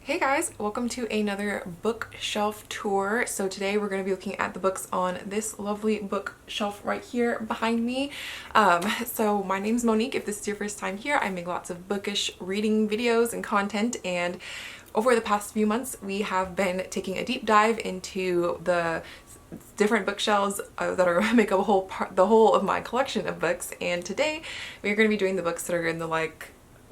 Hey guys, welcome to another bookshelf tour. So today we're going to be looking at the books on this lovely bookshelf right here behind me. So my name's Monique. If this is your first time here, I make lots of bookish reading videos and content, and over the past few months we have been taking a deep dive into the different bookshelves that are make up the whole of my collection of books. And today we're going to be doing the books that are in the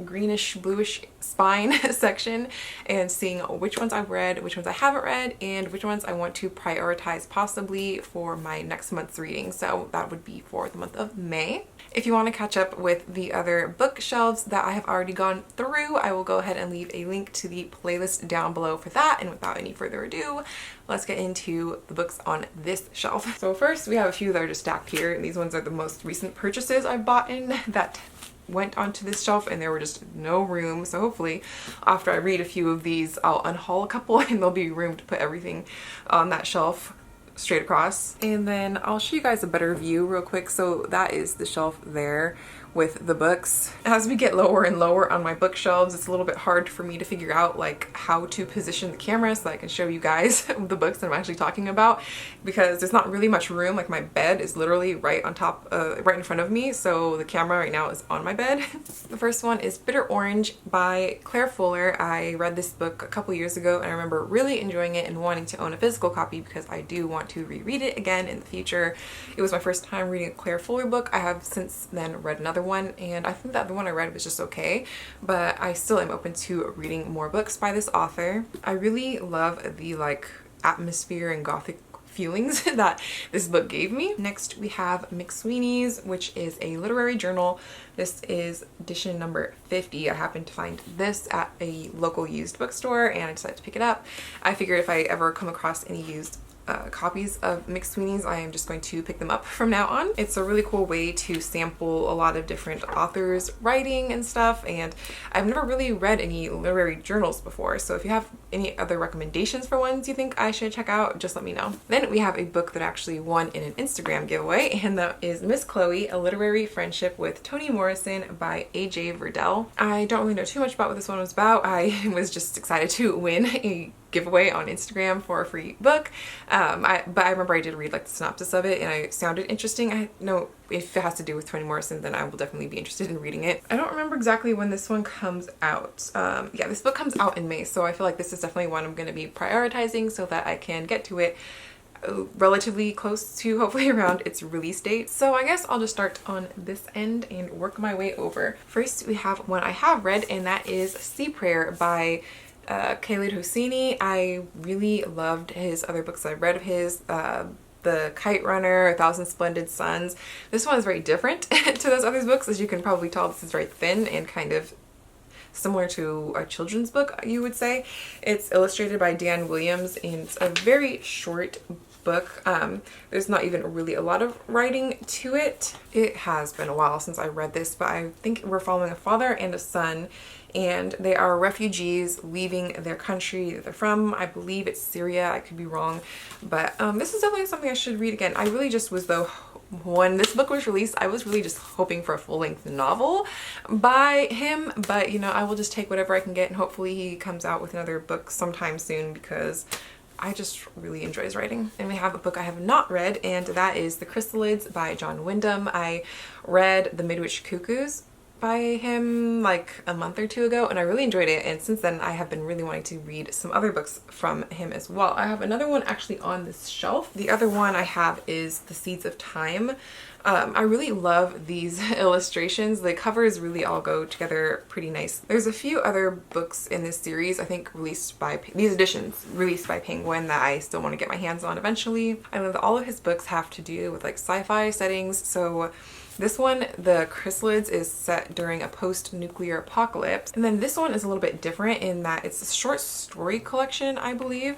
greenish bluish spine section and seeing which ones I've read, which ones I haven't read, and which ones I want to prioritize possibly for my next month's reading. So that would be for the month of May. If you want to catch up with the other bookshelves that I have already gone through, I will go ahead and leave a link to the playlist down below for that. And without any further ado, let's get into the books on this shelf. So first we have a few that are just stacked here. These ones are the most recent purchases I've bought in that went onto this shelf, and there were just no room. So hopefully after I read a few of these, I'll unhaul a couple and there'll be room to put everything on that shelf straight across. And then I'll show you guys a better view real quick. So that is the shelf there with the books. As we get lower and lower on my bookshelves, it's a little bit hard for me to figure out how to position the camera so that I can show you guys the books that I'm actually talking about, because there's not really much room. Like, my bed is literally right on top, right in front of me, so the camera right now is on my bed. The first one is Bitter Orange by Claire Fuller. I read this book a couple years ago and I remember really enjoying it and wanting to own a physical copy because I do want to reread it again in the future. It was my first time reading a Claire Fuller book. I have since then read another one, and I think that the one I read was just okay, but I still am open to reading more books by this author. I really love the atmosphere and gothic feelings that this book gave me. Next we have McSweeney's, which is a literary journal. This is edition number 50. I happened to find this at a local used bookstore and I decided to pick it up. I figured if I ever come across any used copies of McSweeney's, I am just going to pick them up from now on. It's a really cool way to sample a lot of different authors' writing and stuff, and I've never really read any literary journals before, so if you have any other recommendations for ones you think I should check out, just let me know. Then we have a book that actually won in an Instagram giveaway, and that is Miss Chloe, A Literary Friendship with Toni Morrison by A.J. Verdell. I don't really know too much about what this one was about. I was just excited to win a giveaway on Instagram for a free book, but I remember I did read the synopsis of it and it sounded interesting. I know if it has to do with Toni Morrison, then I will definitely be interested in reading it. I don't remember exactly when this one comes out. Yeah, this book comes out in May, so I feel like this is definitely one I'm going to be prioritizing so that I can get to it relatively close to hopefully around its release date. So I guess I'll just start on this end and work my way over. First we have one I have read, and that is Sea Prayer by Khaled Hosseini. I really loved his other books I've read of his, The Kite Runner, A Thousand Splendid Suns. This one is very different to those other books. As you can probably tell, this is very thin and kind of similar to a children's book, you would say. It's illustrated by Dan Williams and it's a very short book. There's not even really a lot of writing to it. It has been a while since I read this, but I think we're following a father and a son, and they are refugees leaving their country that they're from. I believe it's Syria, I could be wrong, but this is definitely something I should read again. I really just was, though, when this book was released, I was really just hoping for a full-length novel by him, but you know, I will just take whatever I can get, and hopefully he comes out with another book sometime soon because I just really enjoy his writing. And we have a book I have not read, and that is The Chrysalids by John Wyndham. I read The Midwich Cuckoos by him a month or two ago and I really enjoyed it, and since then I have been really wanting to read some other books from him as well. I have another one actually on this shelf. The other one I have is The Seeds of Time. I really love these illustrations. The covers really all go together pretty nice. There's a few other books in this series, I think these editions released by Penguin, that I still want to get my hands on eventually. I know that all of his books have to do with sci-fi settings, so this one, The Chrysalids, is set during a post-nuclear apocalypse. And then this one is a little bit different in that it's a short story collection, I believe.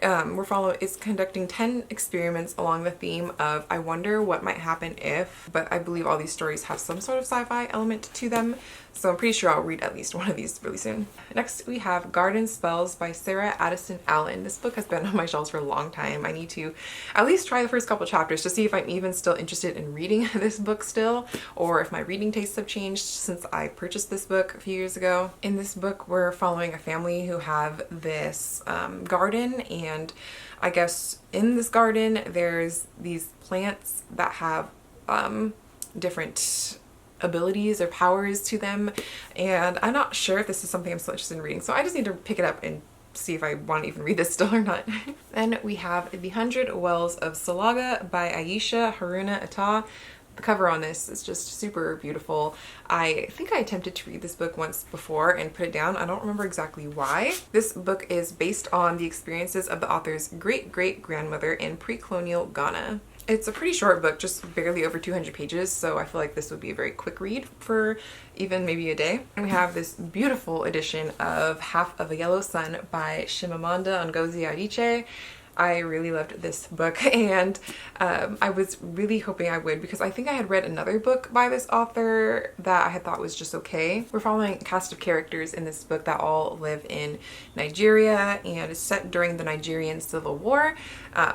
It's conducting 10 experiments along the theme of I wonder what might happen if, but I believe all these stories have some sort of sci-fi element to them. So I'm pretty sure I'll read at least one of these really soon. Next we have Garden Spells by Sarah Addison Allen. This book has been on my shelves for a long time. I need to at least try the first couple chapters to see if I'm even still interested in reading this book still, or if my reading tastes have changed since I purchased this book a few years ago. In this book we're following a family who have this garden, and I guess in this garden there's these plants that have different abilities or powers to them, and I'm not sure if this is something I'm still interested in reading, so I just need to pick it up and see if I want to even read this still or not. Then we have The 100 Wells of Salaga by Aisha Haruna Atta. The cover on this is just super beautiful. I think I attempted to read this book once before and put it down. I don't remember exactly why. This book is based on the experiences of the author's great-great-grandmother in pre-colonial Ghana. It's a pretty short book, just barely over 200 pages, so I feel like this would be a very quick read for even maybe a day. And we have this beautiful edition of Half of a Yellow Sun by Chimamanda Ngozi Adichie. I really loved this book, and I was really hoping I would, because I think I had read another book by this author that I had thought was just okay. We're following a cast of characters in this book that all live in Nigeria, and is set during the Nigerian Civil War.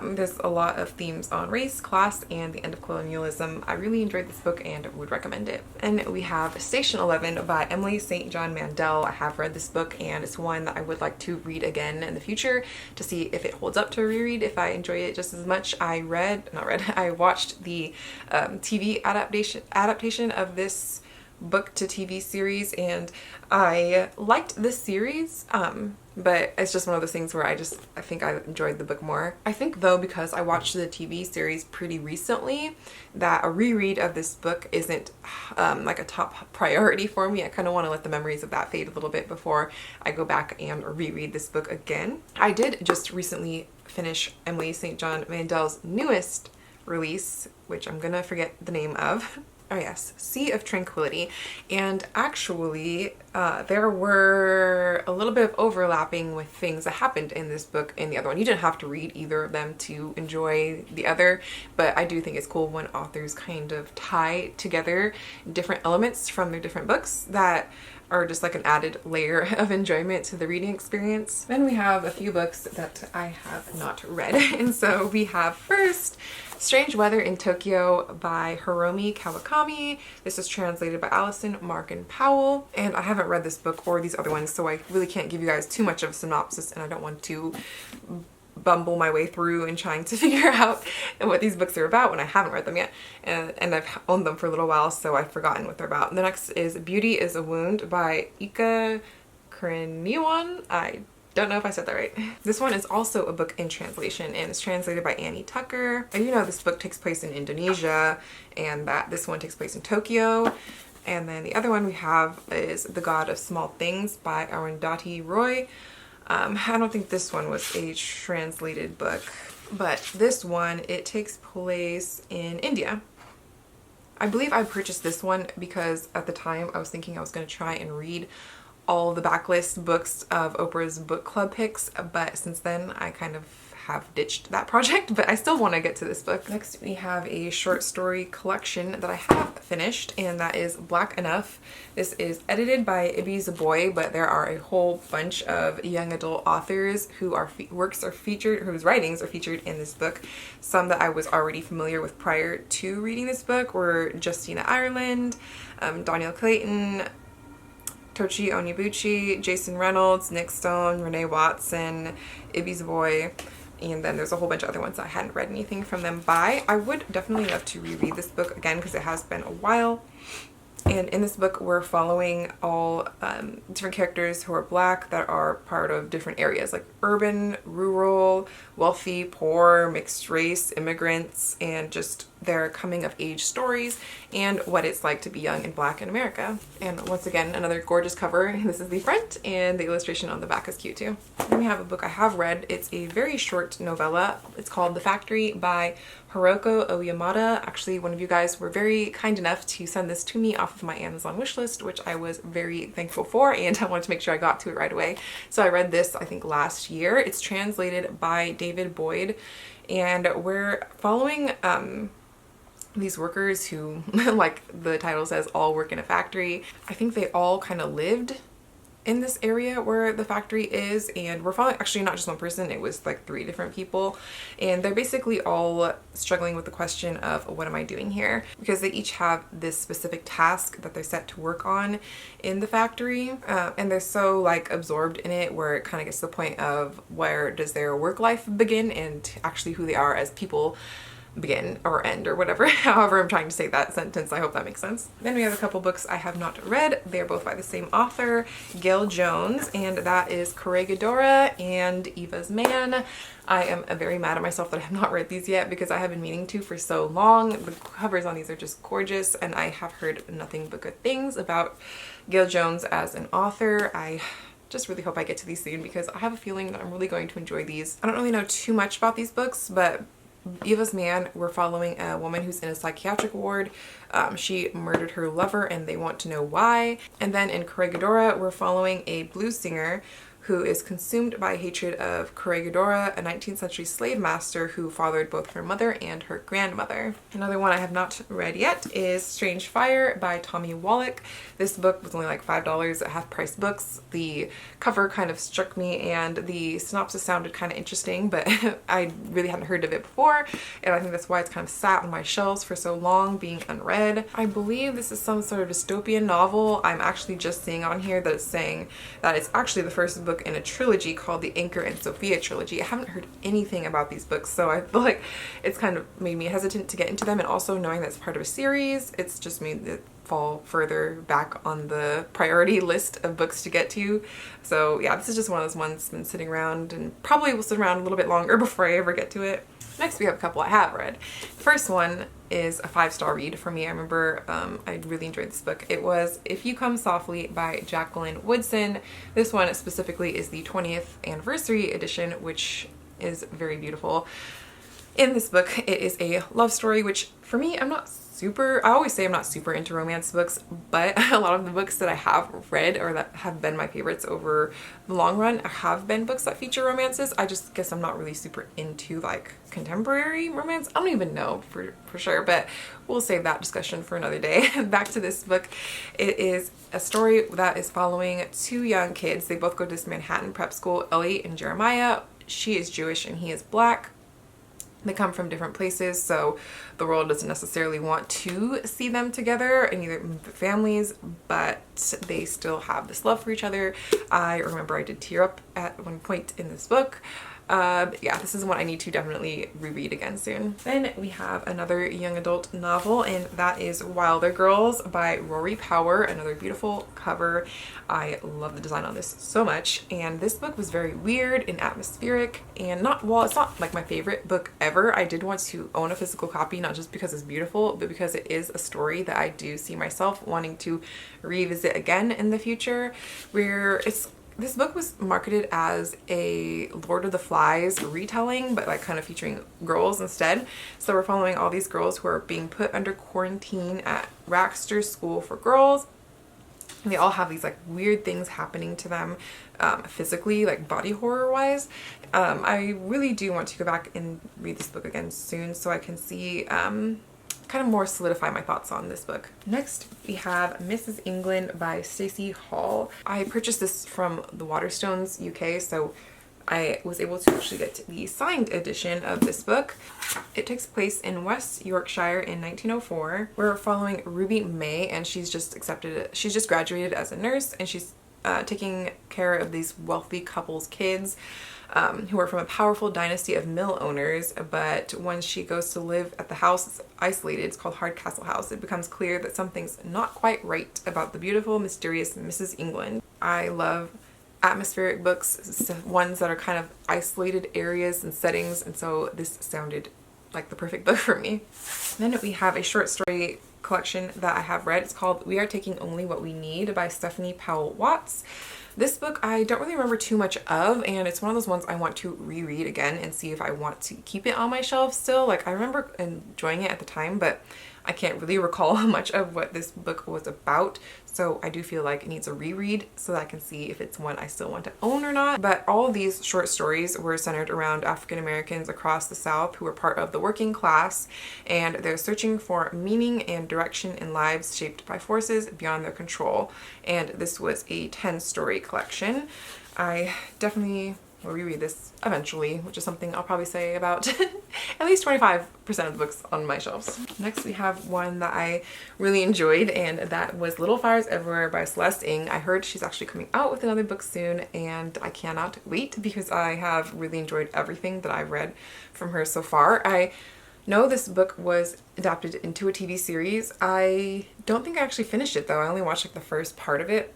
There's a lot of themes on race, class, and the end of colonialism. I really enjoyed this book and would recommend it. And we have Station 11 by Emily St. John Mandel. I have read this book, and it's one that I would like to read again in the future to see if it holds up to reread, if I enjoy it just as much. I watched the TV adaptation of this book to TV series, and I liked this series, but it's just one of those things where I think I enjoyed the book more. I think though, because I watched the TV series pretty recently, that a reread of this book isn't like a top priority for me. I kind of want to let the memories of that fade a little bit before I go back and reread this book again. I did just recently finish Emily St. John Mandel's newest release, which I'm gonna forget the name of. Oh yes, Sea of Tranquility. And actually there were a little bit of overlapping with things that happened in this book and the other one. You didn't have to read either of them to enjoy the other, but I do think it's cool when authors kind of tie together different elements from their different books that are just like an added layer of enjoyment to the reading experience. Then we have a few books that I have not read. And so we have first Strange Weather in Tokyo by Hiromi Kawakami. This is translated by Allison Markin Powell. And I haven't read this book or these other ones, so I really can't give you guys too much of a synopsis, and I don't want to bumble my way through and trying to figure out what these books are about when I haven't read them yet, and I've owned them for a little while, so I've forgotten what they're about. The next is Beauty is a Wound by Ika Kriniwan. I don't know if I said that right. This one is also a book in translation, and it's translated by Annie Tucker. I do know this book takes place in Indonesia, and that this one takes place in Tokyo. And then the other one we have is The God of Small Things by Arundhati Roy. I don't think this one was a translated book, but this one, it takes place in India. I believe I purchased this one because at the time I was thinking I was going to try and read all the backlist books of Oprah's book club picks, but since then I kind of have ditched that project, but I still want to get to this book. Next we have a short story collection that I have finished, and that is Black Enough. This is edited by Ibi Zoboi, but there are a whole bunch of young adult authors whose writings are featured in this book. Some that I was already familiar with prior to reading this book were Justina Ireland, Daniel Clayton, Tochi Onyebuchi, Jason Reynolds, Nick Stone, Renee Watson, Ibi Zoboi, and then there's a whole bunch of other ones that I hadn't read anything from them by. I would definitely love to reread this book again because it has been a while. And in this book we're following all different characters who are Black that are part of different areas, like urban, rural, wealthy, poor, mixed race, immigrants, and just their coming of age stories and what it's like to be young and Black in America. And once again, another gorgeous cover. This is the front, and the illustration on the back is cute too. Then we have a book I have read. It's a very short novella. It's called The Factory by Hiroko Oyamada. Actually, one of you guys were very kind enough to send this to me off of my Amazon wishlist, which I was very thankful for, and I wanted to make sure I got to it right away. So I read this, I think, last year. It's translated by David Boyd, and we're following these workers who, like the title says, all work in a factory. I think they all kind of lived in this area where the factory is, and we're following actually not just one person, it was like 3 different people, and they're basically all struggling with the question of what am I doing here, because they each have this specific task that they're set to work on in the factory, and they're so like absorbed in it where it kind of gets to the point of where does their work life begin and actually who they are as people begin or end or whatever, however I'm trying to say that sentence. I hope that makes sense. Then we have a couple books I have not read. They're both by the same author, Gail Jones, and that is Corregidora and Eva's Man. I am very mad at myself that I have not read these yet because I have been meaning to for so long. The covers on these are just gorgeous, and I have heard nothing but good things about Gail Jones as an author. I just really hope I get to these soon because I have a feeling that I'm really going to enjoy these. I don't really know too much about these books, but Eva's Man, we're following a woman who's in a psychiatric ward. She murdered her lover and they want to know why. And then in Corregidora, we're following a blues singer who is consumed by hatred of Corregidora, a 19th century slave master who fathered both her mother and her grandmother. Another one I have not read yet is Strange Fire by Tommy Wallach. This book was only like $5 at Half Price Books. The cover kind of struck me and the synopsis sounded kind of interesting, but I really hadn't heard of it before, and I think that's why it's kind of sat on my shelves for so long being unread. I believe this is some sort of dystopian novel. I'm actually just seeing on here that it's saying that it's actually the first book in a trilogy called the Anchor and Sophia trilogy. I haven't heard anything about these books, so I feel like it's kind of made me hesitant to get into them, and also knowing that's part of a series, it's just made it fall further back on the priority list of books to get to. So yeah, this is just one of those ones that's been sitting around and probably will sit around a little bit longer before I ever get to it. Next we have a couple I have read. The first one is a 5-star read for me. I remember I really enjoyed this book. It was If You Come Softly by Jacqueline Woodson. This one specifically is the 20th anniversary edition, which is very beautiful. In this book, it is a love story, which for me, I always say I'm not super into romance books, but a lot of the books that I have read or that have been my favorites over the long run have been books that feature romances. I just guess I'm not really super into like contemporary romance. I don't even know for sure, but we'll save that discussion for another day. Back to this book. It is a story that is following 2 young kids. They both go to this Manhattan prep school, Elliot and Jeremiah. She is Jewish and he is Black. They come from different places, so the world doesn't necessarily want to see them together in either families, but they still have this love for each other. I remember I did tear up at one point in this book. Yeah, this is one I need to definitely reread again soon. Then we have another young adult novel, and that is Wilder Girls by Rory Power. Another beautiful cover. I love the design on this so much, and this book was very weird and atmospheric, and it's not like my favorite book ever. I did want to own a physical copy, not just because it's beautiful, but because it is a story that I do see myself wanting to revisit again in the future, where this book was marketed as a Lord of the Flies retelling, but like kind of featuring girls instead. So we're following all these girls who are being put under quarantine at Raxter's School for Girls. And they all have these like weird things happening to them physically, like body horror wise. I really do want to go back and read this book again soon so I can see kind of more solidify my thoughts on this book. Next we have Mrs. England by Stacey Hall. I purchased this from the Waterstones UK, so I was able to actually get the signed edition of this book. It takes place in West Yorkshire in 1904. We're following Ruby May, and she's just graduated as a nurse, and she's taking care of these wealthy couple's kids who are from a powerful dynasty of mill owners, but when she goes to live at the house, it's isolated, it's called Hardcastle House, it becomes clear that something's not quite right about the beautiful, mysterious Mrs. England. I love atmospheric books, ones that are kind of isolated areas and settings, and so this sounded like the perfect book for me. Then we have a short story collection that I have read. It's called We Are Taking Only What We Need by Stephanie Powell Watts. This book I don't really remember too much of, and it's one of those ones I want to reread again and see if I want to keep it on my shelf still. Like, I remember enjoying it at the time, but I can't really recall much of what this book was about, so I do feel like it needs a reread so that I can see if it's one I still want to own or not. But all of these short stories were centered around African Americans across the South who were part of the working class, and they're searching for meaning and direction in lives shaped by forces beyond their control. And this was a 10-story collection. I definitely will reread this eventually, which is something I'll probably say about at least 25% of the books on my shelves. Next we have one that I really enjoyed, and that was Little Fires Everywhere by Celeste Ng. I heard she's actually coming out with another book soon, and I cannot wait because I have really enjoyed everything that I've read from her so far. I know this book was adapted into a TV series. I don't think I actually finished it though. I only watched like the first part of it.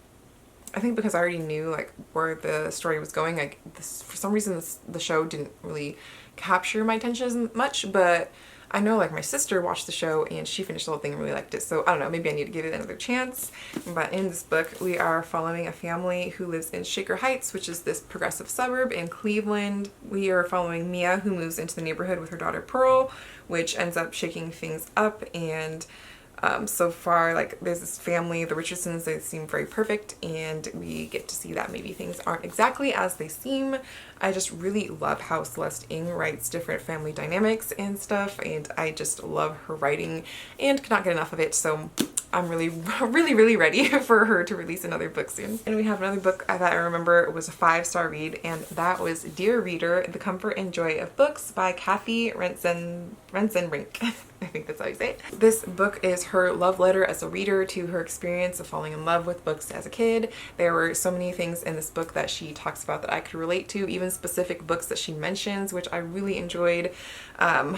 I think because I already knew like where the story was going. Like for some reason the show didn't really capture my attention as much, but I know like my sister watched the show and she finished the whole thing and really liked it. So I don't know, maybe I need to give it another chance. But in this book, we are following a family who lives in Shaker Heights, which is this progressive suburb in Cleveland. We are following Mia, who moves into the neighborhood with her daughter Pearl, which ends up shaking things up. And so far, like, there's this family, the Richardsons, they seem very perfect, and we get to see that maybe things aren't exactly as they seem. I just really love how Celeste Ng writes different family dynamics and stuff, and I just love her writing and cannot get enough of it, so I'm really ready for her to release another book soon. And we have another book that I remember was a 5-star read, and that was Dear Reader, The Comfort and Joy of Books by Kathy Rensenbrink. I think that's how you say it. This book is her love letter as a reader to her experience of falling in love with books as a kid. There were so many things in this book that she talks about that I could relate to, even specific books that she mentions, which I really enjoyed.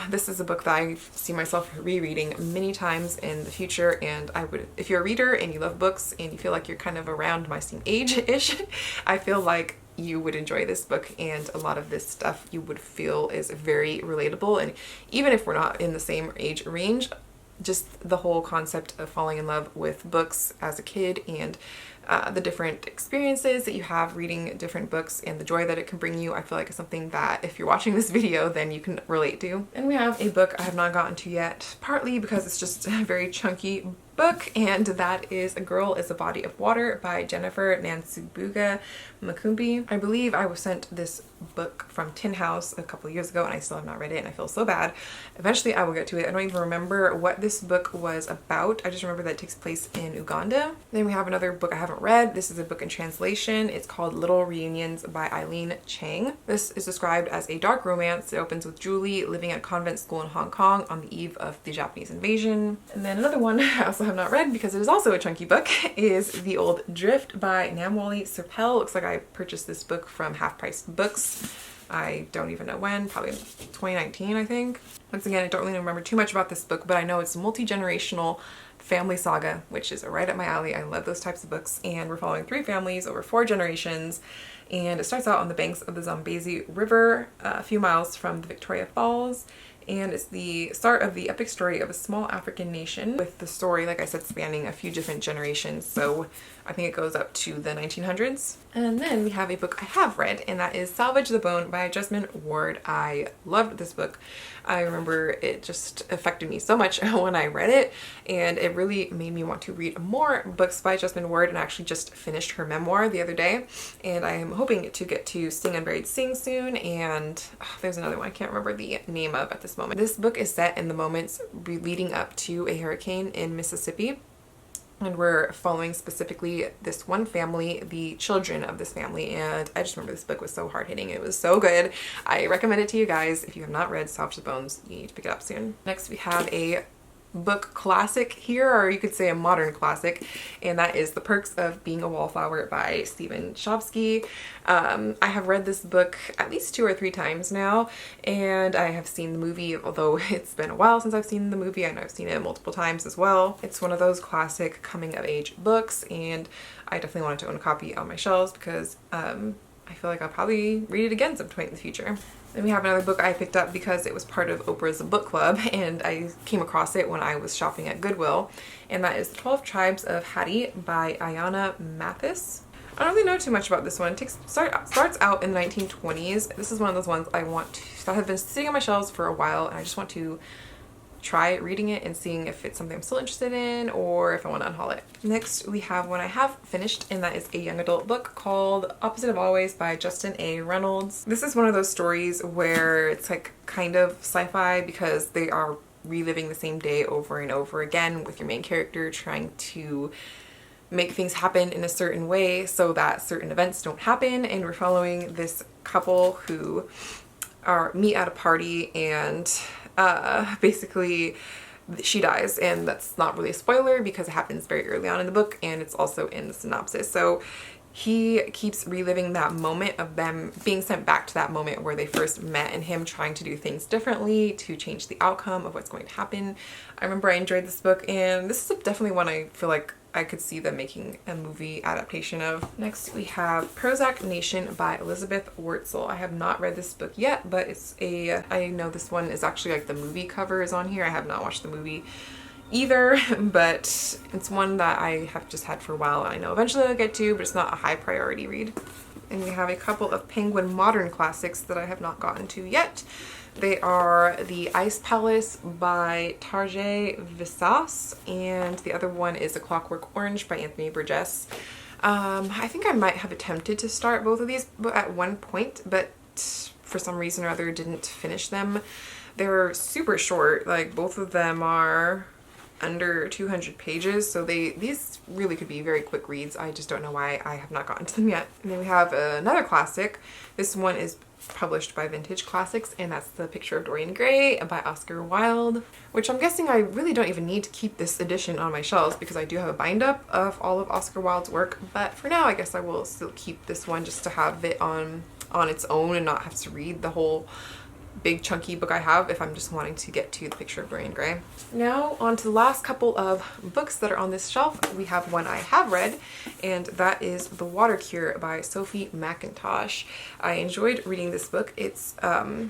This is a book that I see myself rereading many times in the future, and I would, if you're a reader and you love books and you feel like you're kind of around my same age-ish, I feel like you would enjoy this book, and a lot of this stuff you would feel is very relatable. And even if we're not in the same age range, just the whole concept of falling in love with books as a kid and the different experiences that you have reading different books and the joy that it can bring you, I feel like is something that if you're watching this video then you can relate to. And we have a book I have not gotten to yet, partly because it's just a very chunky book, and that is A Girl is a Body of Water by Jennifer Nansubuga Makumbi. I believe I was sent this book from Tin House a couple years ago and I still have not read it, and I feel so bad. Eventually I will get to it. I don't even remember what this book was about. I just remember that it takes place in Uganda. Then we have another book I haven't read. This is a book in translation. It's called Little Reunions by Eileen Chang. This is described as a dark romance. It opens with Julie living at a convent school in Hong Kong on the eve of the Japanese invasion. And then another one I also have not read because it is also a chunky book is The Old Drift by Namwali Serpell. Looks like I purchased this book from Half Price Books. I don't even know when, probably 2019 I think. Once again, I don't really remember too much about this book, but I know it's a multi-generational family saga, which is right up my alley. I love those types of books, and we're following 3 families over 4 generations, and it starts out on the banks of the Zambezi River, a few miles from the Victoria Falls. And it's the start of the epic story of a small African nation, with the story, like I said, spanning a few different generations. So I think it goes up to the 1900s. And then we have a book I have read, and that is Salvage the Bone by Jesmyn Ward. I loved this book. I remember it just affected me so much when I read it, and it really made me want to read more books by Jesmyn Ward, and I actually just finished her memoir the other day, and I am hoping to get to Sing Unburied Sing soon, and there's another one I can't remember the name of at this moment. This book is set in the moments leading up to a hurricane in Mississippi. And we're following specifically this one family, the children of this family, and I just remember this book was so hard-hitting. It was so good. I recommend it to you guys. If you have not read Salvage the Bones, you need to pick it up soon. Next we have a book classic here, or you could say a modern classic, and that is The Perks of Being a Wallflower by Stephen Chbosky. I have read this book at least 2 or 3 times now, and I have seen the movie, although it's been a while since I've seen the movie. I know I've seen it multiple times as well. It's one of those classic coming-of-age books, and I definitely wanted to own a copy on my shelves because I feel like I'll probably read it again some point in the future. Then we have another book I picked up because it was part of Oprah's book club, and I came across it when I was shopping at Goodwill, and that is 12 Tribes of Hattie by Ayanna Mathis. I don't really know too much about this one. It starts out in the 1920s. This is one of those ones that have been sitting on my shelves for a while, and I just want to try reading it and seeing if it's something I'm still interested in or if I want to unhaul it. Next, we have one I have finished, and that is a young adult book called Opposite of Always by Justin A. Reynolds. This is one of those stories where it's like kind of sci-fi because they are reliving the same day over and over again with your main character trying to make things happen in a certain way so that certain events don't happen. And we're following this couple who meet at a party, and basically she dies, and that's not really a spoiler because it happens very early on in the book and it's also in the synopsis. So he keeps reliving that moment of them being sent back to that moment where they first met and him trying to do things differently to change the outcome of what's going to happen. I remember I enjoyed this book, and this is definitely one I feel like I could see them making a movie adaptation of. Next, we have Prozac Nation by Elizabeth Wurtzel. I have not read this book yet, but I know this one is actually like the movie cover is on here. I have not watched the movie either, but it's one that I have just had for a while. I know eventually I'll get to, but it's not a high priority read. And we have a couple of Penguin modern classics that I have not gotten to yet. They are The Ice Palace by Tarjei Visas, and the other one is A Clockwork Orange by Anthony Burgess. I think I might have attempted to start both of these at one point, but for some reason or other didn't finish them. They're super short, like both of them are under 200 pages, so these really could be very quick reads. I just don't know why I have not gotten to them yet. And then we have another classic. This one is published by Vintage Classics, and that's The Picture of Dorian Gray by Oscar Wilde, which I'm guessing I really don't even need to keep this edition on my shelves because I do have a bind up of all of Oscar Wilde's work, but for now I guess I will still keep this one just to have it on its own and not have to read the whole big chunky book I have if I'm just wanting to get to The Picture of Dorian Gray. Now on to the last couple of books that are on this shelf. We have one I have read, and that is The Water Cure by Sophie McIntosh. I enjoyed reading this book. It's a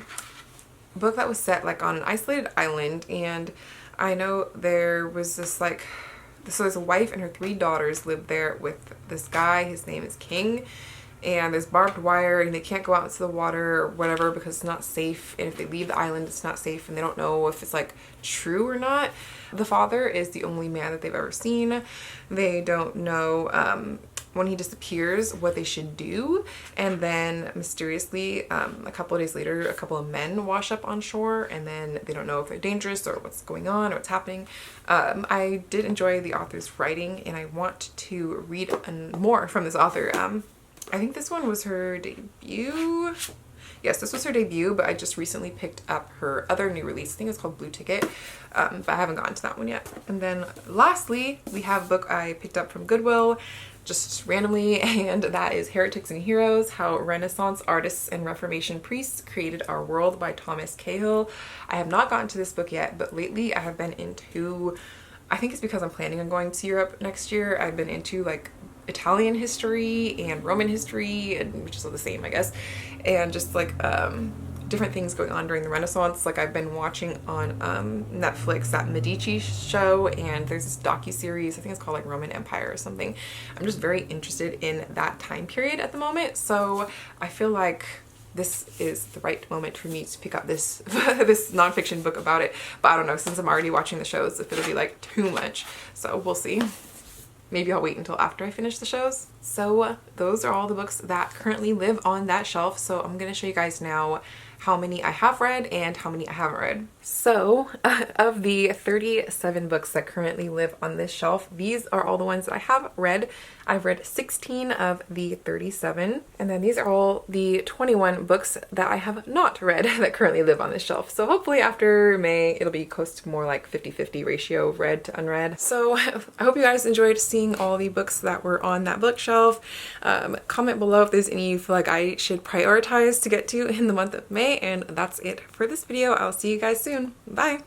book that was set like on an isolated island, and I know there was this like, so there's a wife and her 3 daughters live there with this guy. His name is King. And there's barbed wire, and they can't go out into the water or whatever because it's not safe, and if they leave the island it's not safe, and they don't know if it's like true or not. The father is the only man that they've ever seen. They don't know when he disappears what they should do, and then mysteriously a couple of days later a couple of men wash up on shore, and then they don't know if they're dangerous or what's going on or what's happening. I did enjoy the author's writing, and I want to read more from this author. I think this one was her debut. Yes, this was her debut, but I just recently picked up her other new release. I think it's called Blue Ticket, but I haven't gotten to that one yet. And then lastly, we have a book I picked up from Goodwill just randomly, and that is Heretics and Heroes: How Renaissance Artists and Reformation Priests Created Our World by Thomas Cahill. I have not gotten to this book yet, but lately I have been into, I think it's because I'm planning on going to Europe next year, I've been into like Italian history and Roman history, and which is all the same I guess, and just like different things going on during the Renaissance. Like I've been watching on Netflix that Medici show, and there's this docu-series, I think it's called like Roman Empire or something. I'm just very interested in that time period at the moment, so I feel like this is the right moment for me to pick up this this nonfiction book about it. But I don't know, since I'm already watching the shows, if it'll be like too much, so we'll see. Maybe I'll wait until after I finish the shows. So those are all the books that currently live on that shelf. So I'm gonna show you guys now how many I have read and how many I haven't read. So of the 37 books that currently live on this shelf, these are all the ones that I have read. I've read 16 of the 37, and then these are all the 21 books that I have not read that currently live on this shelf. So hopefully after May, it'll be close to more like 50-50 ratio of read to unread. So I hope you guys enjoyed seeing all the books that were on that bookshelf. Comment below if there's any you feel like I should prioritize to get to in the month of May, and that's it for this video. I'll see you guys soon. Bye!